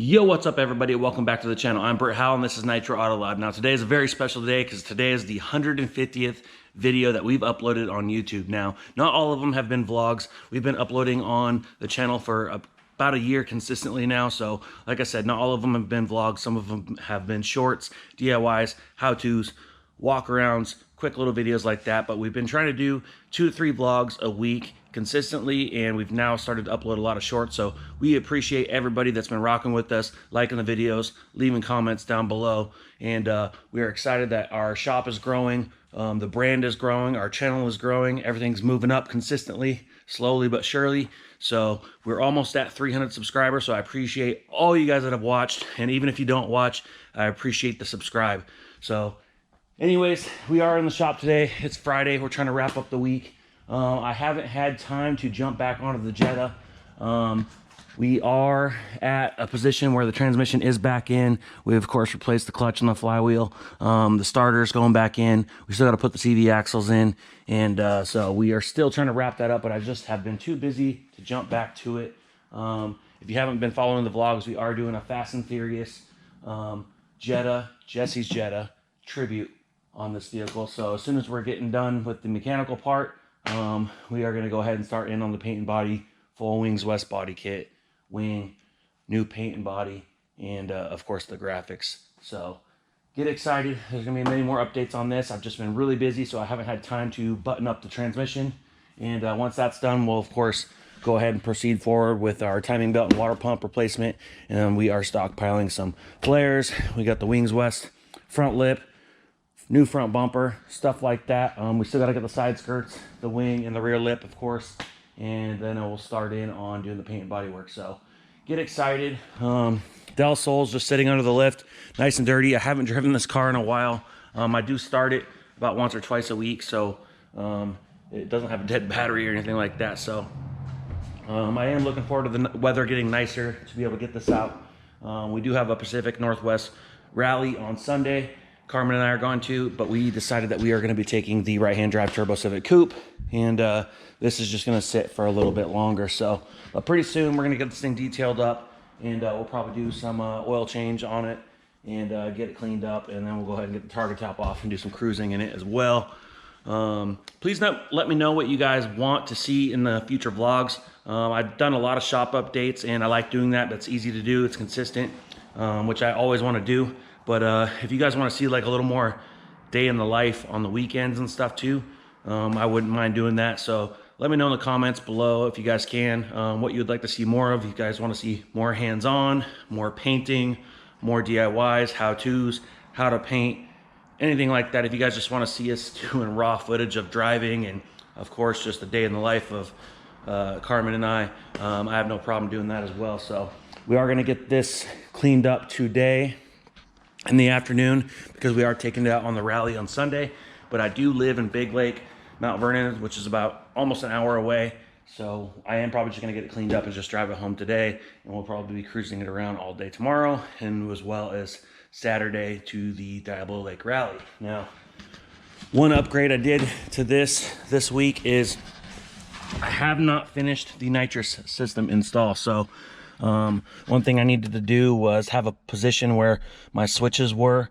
Yo, what's up everybody? Welcome back to the channel. I'm Brit Howell and this is Nitro Autolab. Now today is a very special day because today is the 150th video that we've uploaded on YouTube. Now, not all of them have been vlogs. We've been uploading on the channel for about a year consistently now. So like I said, not all of them have been vlogs. Some of them have been shorts, DIYs, how-tos, walk-arounds, quick little videos like that. But we've been trying to do 2 to 3 vlogs a week consistently, and we've now started to upload a lot of shorts. So we appreciate everybody that's been rocking with us, liking the videos, leaving comments down below, and we are excited that our shop is growing, the brand is growing, our channel is growing, everything's moving up consistently, slowly but surely. So we're almost at 300 subscribers, so I appreciate all you guys that have watched, and even if you don't watch, I appreciate the subscribe. So anyways, we are in the shop today. It's Friday. We're trying to wrap up the week. I haven't had time to jump back onto the Jetta. We are at a position where the transmission is back in. We of course replaced the clutch and the flywheel. The starter's going back in. We still got to put the CV axles in, and so we are still trying to wrap that up, but I just have been too busy to jump back to it. If you haven't been following the vlogs, we are doing a Fast and Furious Jesse's Jetta tribute on this vehicle. So as soon as we're getting done with the mechanical part, we are going to go ahead and start in on the paint and body, full wings west body kit, wing, new paint and body, and of course the graphics. So get excited. There's going to be many more updates on this. I've just been really busy, so I haven't had time to button up the transmission. And once that's done, we'll of course go ahead and proceed forward with our timing belt and water pump replacement. And we are stockpiling some flares. We got the wings west front lip, new front bumper, stuff like that. We still got to get the side skirts, the wing, and the rear lip, of course. And then we'll start in on doing the paint and body work. So get excited. Del Sol's just sitting under the lift, nice and dirty. I haven't driven this car in a while. I do start it about once or twice a week, so it doesn't have a dead battery or anything like that. So I am looking forward to the weather getting nicer to be able to get this out. We do have a Pacific Northwest rally on Sunday. Carmen and I are going to, but we decided that we are going to be taking the right-hand drive Turbo Civic Coupe, and this is just going to sit for a little bit longer. So pretty soon we're going to get this thing detailed up, and we'll probably do some oil change on it and get it cleaned up, and then we'll go ahead and get the target top off and do some cruising in it as well. Please let me know what you guys want to see in the future vlogs. I've done a lot of shop updates, and I like doing that. That's easy to do. It's consistent, which I always want to do. But if you guys want to see like a little more day in the life on the weekends and stuff too, I wouldn't mind doing that. So let me know in the comments below if you guys can, what you would like to see more of. If you guys want to see more hands-on, more painting, more DIYs, how-tos, how to paint, anything like that. If you guys just want to see us doing raw footage of driving and of course just a day in the life of Carmen and I have no problem doing that as well. So we are going to get this cleaned up today in the afternoon because we are taking it out on the rally on Sunday. But I do live in Big Lake, Mount Vernon, which is about almost an hour away. So I am probably just going to get it cleaned up and just drive it home today. And we'll probably be cruising it around all day tomorrow, and as well as Saturday to the Diablo Lake Rally. Now, one upgrade I did to this week is I have not finished the nitrous system install. So one thing I needed to do was have a position where my switches were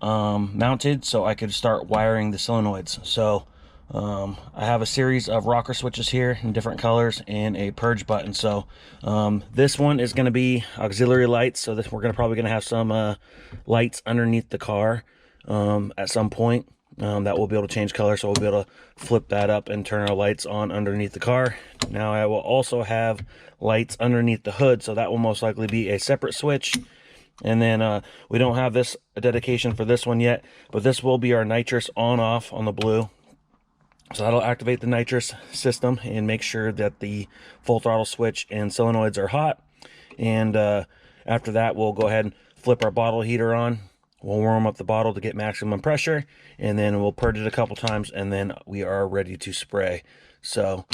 mounted so I could start wiring the solenoids. So I have a series of rocker switches here in different colors and a purge button. So this one is going to be auxiliary lights, so we're probably going to have some lights underneath the car at some point that we'll be able to change color. So we'll be able to flip that up and turn our lights on underneath the car. Now I will also have lights underneath the hood, so that will most likely be a separate switch. And then we don't have a dedication for this one yet, but this will be our nitrous on off on the blue. So that'll activate the nitrous system and make sure that the full throttle switch and solenoids are hot. And after that, we'll go ahead and flip our bottle heater on. We'll warm up the bottle to get maximum pressure, and then we'll purge it a couple times, and then we are ready to spray. So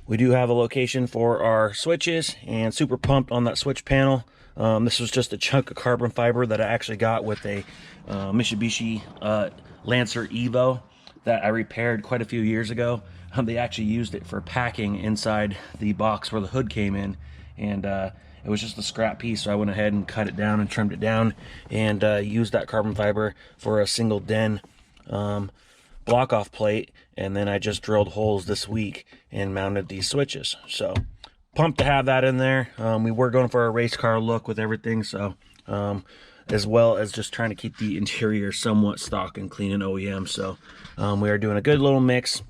we do have a location for our switches, and super pumped on that switch panel. This was just a chunk of carbon fiber that I actually got with a Mitsubishi Lancer Evo that I repaired quite a few years ago. They actually used it for packing inside the box where the hood came in, and It was just a scrap piece, so I went ahead and cut it down and trimmed it down, and used that carbon fiber for a single den block off plate. And then I just drilled holes this week and mounted these switches. So pumped to have that in there. We were going for a race car look with everything, so as well as just trying to keep the interior somewhat stock and clean and OEM. So we are doing a good little mix,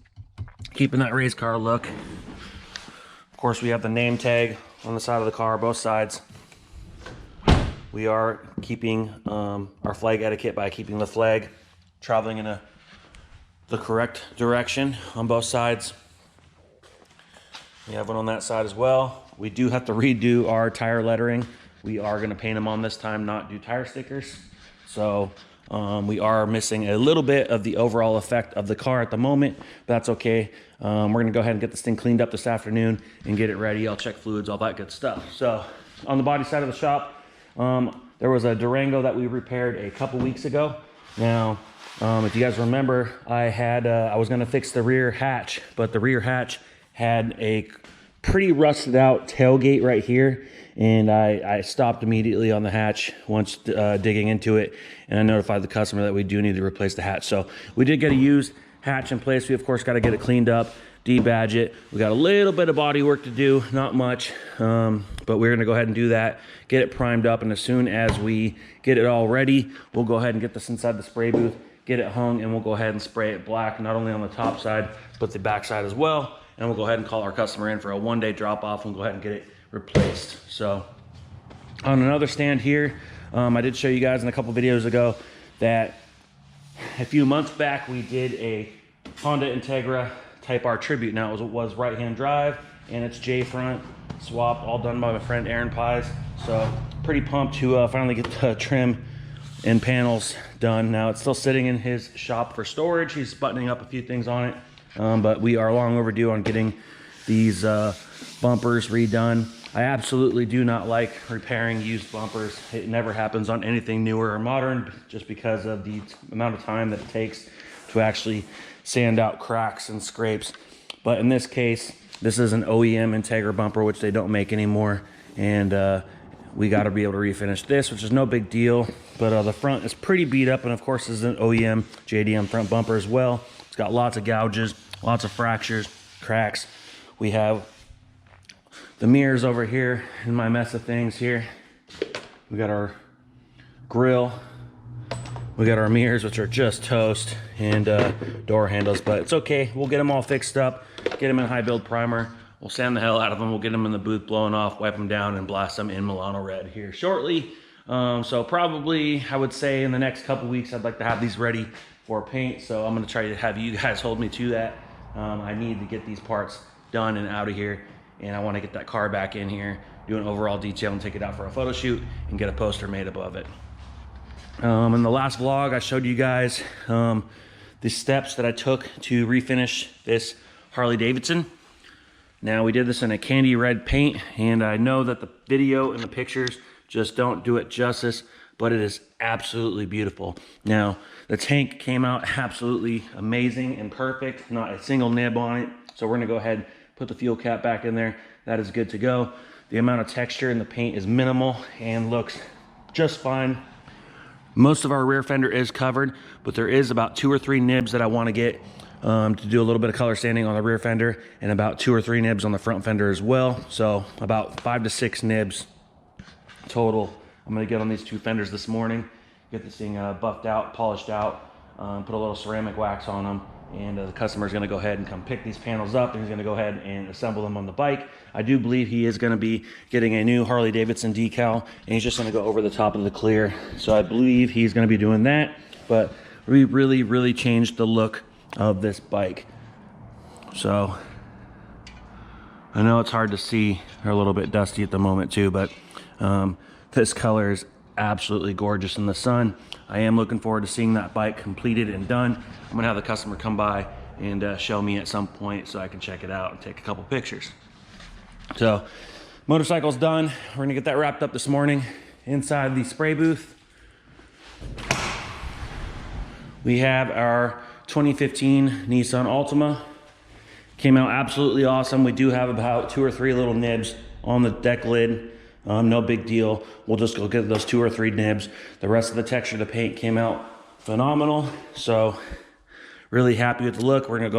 keeping that race car look. Of course, we have the name tag on the side of the car, both sides. We are keeping our flag etiquette by keeping the flag traveling in the correct direction on both sides. We have one on that side as well. We do have to redo our tire lettering. We are going to paint them on this time, not do tire stickers. So we are missing a little bit of the overall effect of the car at the moment, but that's okay. We're going to go ahead and get this thing cleaned up this afternoon and get it ready. I'll check fluids, all that good stuff. So on the body side of the shop, there was a Durango that we repaired a couple weeks ago. Now, if you guys remember, I was going to fix the rear hatch, but the rear hatch had a pretty rusted out tailgate right here, and I stopped immediately on the hatch once digging into it, and I notified the customer that we do need to replace the hatch. So we did get a used hatch in place. We of course got to get it cleaned up, debadge it. We got a little bit of body work to do, not much, but we're gonna go ahead and do that, get it primed up, and as soon as we get it all ready, we'll go ahead and get this inside the spray booth, get it hung, and we'll go ahead and spray it black, not only on the top side, but the back side as well. And we'll go ahead and call our customer in for a one-day drop-off and go ahead and get it replaced. So on another stand here, I did show you guys in a couple videos ago that a few months back we did a Honda Integra Type R Tribute. Now it was right-hand drive, and it's J-front swap, all done by my friend Aaron Pies. So pretty pumped to finally get the trim and panels done. Now it's still sitting in his shop for storage. He's buttoning up a few things on it. But we are long overdue on getting these bumpers redone. I absolutely do not like repairing used bumpers. It never happens on anything newer or modern, just because of the amount of time that it takes to actually sand out cracks and scrapes. But in this case, this is an OEM Integra bumper, which they don't make anymore, and we got to be able to refinish this, which is no big deal. But the front is pretty beat up, and of course this is an OEM JDM front bumper as well. It's got lots of gouges, lots of fractures, cracks. We have the mirrors over here in my mess of things here. We got our grill. We got our mirrors, which are just toast, and door handles, but it's okay. We'll get them all fixed up, get them in high build primer. We'll sand the hell out of them. We'll get them in the booth blown off, wipe them down, and blast them in Milano red here shortly. So probably, I would say in the next couple weeks, I'd like to have these ready for paint. So I'm gonna try to have you guys hold me to that. I need to get these parts done and out of here, and I want to get that car back in here, do an overall detail, and take it out for a photo shoot and get a poster made above it. In the last vlog, I showed you guys the steps that I took to refinish this Harley-Davidson. Now, we did this in a candy red paint, and I know that the video and the pictures just don't do it justice, but it is absolutely beautiful. Now, the tank came out absolutely amazing and perfect, not a single nib on it. So we're gonna go ahead and put the fuel cap back in there. That is good to go. The amount of texture in the paint is minimal and looks just fine. Most of our rear fender is covered, but there is about 2 or 3 nibs that I wanna get to do a little bit of color sanding on the rear fender, and about 2 or 3 nibs on the front fender as well. So about 5 to 6 nibs total. I'm gonna get on these 2 fenders this morning, get this thing buffed out, polished out, put a little ceramic wax on them, and the customer's gonna go ahead and come pick these panels up, and he's gonna go ahead and assemble them on the bike. I do believe he is gonna be getting a new Harley-Davidson decal, and he's just gonna go over the top of the clear. So I believe he's gonna be doing that, but we really changed the look of this bike. So I know it's hard to see, they're a little bit dusty at the moment too, but this color is absolutely gorgeous in the sun. I am looking forward to seeing that bike completed and done. I'm gonna have the customer come by and show me at some point so I can check it out and take a couple pictures. So motorcycle's done. We're gonna get that wrapped up this morning inside the spray booth. We have our 2015 Nissan Altima. Came out absolutely awesome. We do have about 2 or 3 little nibs on the deck lid. No big deal. We'll just go get those 2 or 3 nibs. The rest of the texture of the paint came out phenomenal. So really happy with the look. We're gonna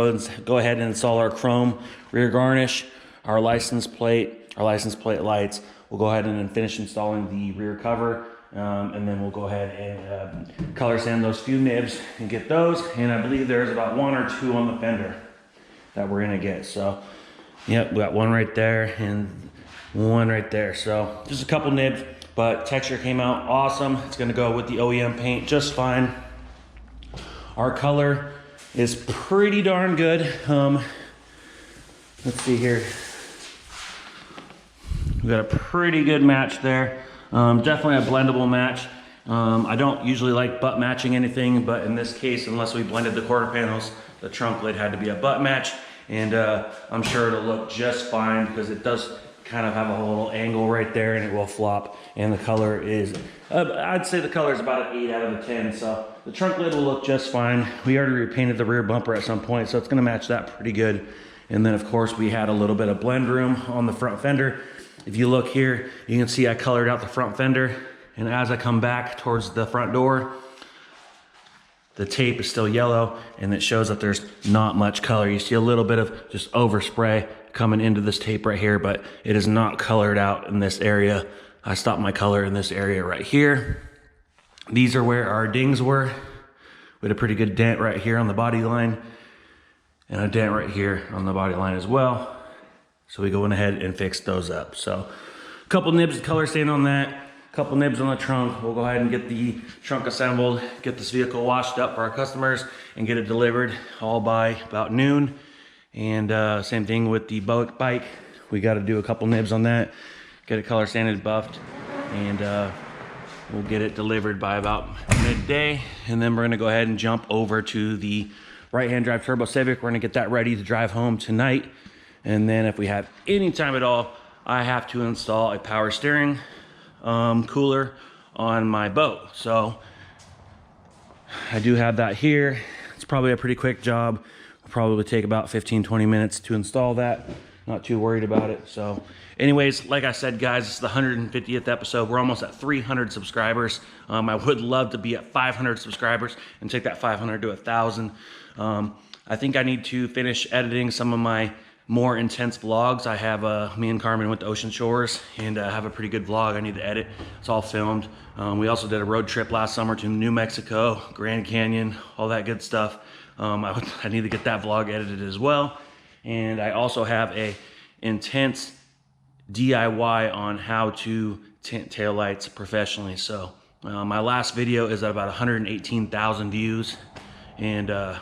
go ahead and install our chrome rear garnish, our license plate lights. We'll go ahead and finish installing the rear cover. And then we'll go ahead and color sand those few nibs and get those. And I believe there's about 1 or 2 on the fender that we're gonna get. So, yep, we got 1 right there and 1 right there. So just a couple nibs, but texture came out awesome. It's gonna go with the OEM paint just fine. Our color is pretty darn good. Let's see here. We got a pretty good match there. Definitely a blendable match. I don't usually like butt matching anything, but in this case, unless we blended the quarter panels, the trunk lid had to be a butt match. And I'm sure it'll look just fine because it does kind of have a little angle right there and it will flop. And the color is, I'd say the color is about an 8 out of a 10. So the trunk lid will look just fine. We already repainted the rear bumper at some point, so it's gonna match that pretty good. And then of course we had a little bit of blend room on the front fender. If you look here, you can see I colored out the front fender. And as I come back towards the front door, the tape is still yellow and it shows that there's not much color. You see a little bit of just overspray coming into this tape right here, but it is not colored out in this area. I stopped my color in this area right here. These are where our dings were. We had a pretty good dent right here on the body line and a dent right here on the body line as well. So we go in ahead and fix those up. So a couple nibs of color stain on that. Couple nibs on the trunk. We'll go ahead and get the trunk assembled, get this vehicle washed up for our customers and get it delivered all by about noon. And same thing with the bike. We got to do a couple nibs on that, get it color sanded, buffed, and we'll get it delivered by about midday. And then we're gonna go ahead and jump over to the right-hand drive turbo Civic. We're gonna get that ready to drive home tonight. And then if we have any time at all, I have to install a power steering cooler on my boat. So I do have that here. It's probably a pretty quick job. It'll probably take about 15-20 minutes to install that. Not too worried about it. So anyways, like I said, guys, it's the 150th episode. We're almost at 300 subscribers. I would love to be at 500 subscribers and take that 500 to 1,000. I think I need to finish editing some of my more intense vlogs. I have me and Carmen went to Ocean Shores and have a pretty good vlog I need to edit. It's all filmed. We also did a road trip last summer to New Mexico, Grand Canyon, all that good stuff. I need to get that vlog edited as well. And I also have a intense DIY on how to tint taillights professionally. So my last video is at about 118,000 views. And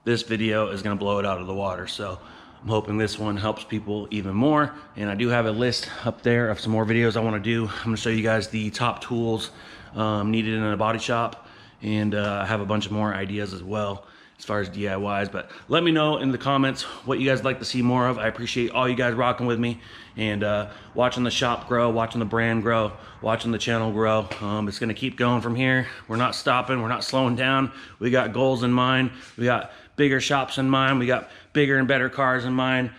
this video is gonna blow it out of the water. So I'm hoping this one helps people even more. And I do have a list up there of some more videos I wanna do. I'm gonna show you guys the top tools needed in a body shop. And I have a bunch of more ideas as well as far as DIYs. But let me know in the comments what you guys like to see more of. I appreciate all you guys rocking with me and watching the shop grow, watching the brand grow, watching the channel grow. It's gonna keep going from here. We're not stopping, we're not slowing down. We got goals in mind. We got bigger shops in mind. We got bigger and better cars in mind,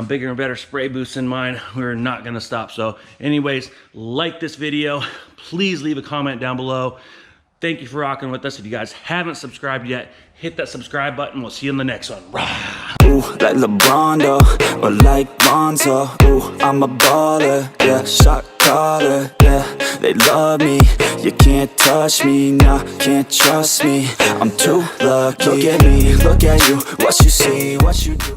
bigger and better spray booths in mind. We're not gonna stop. So anyways, like this video, please leave a comment down below. Thank you for rocking with us. If you guys haven't subscribed yet, hit that subscribe button. We'll see you in the next one. Rah! Ooh, like LeBron, or like Bonzo. Ooh, I'm a baller, yeah, shot caller, yeah. They love me, you can't touch me, nah, can't trust me. I'm too lucky. Look at me, look at you, what you see, what you do.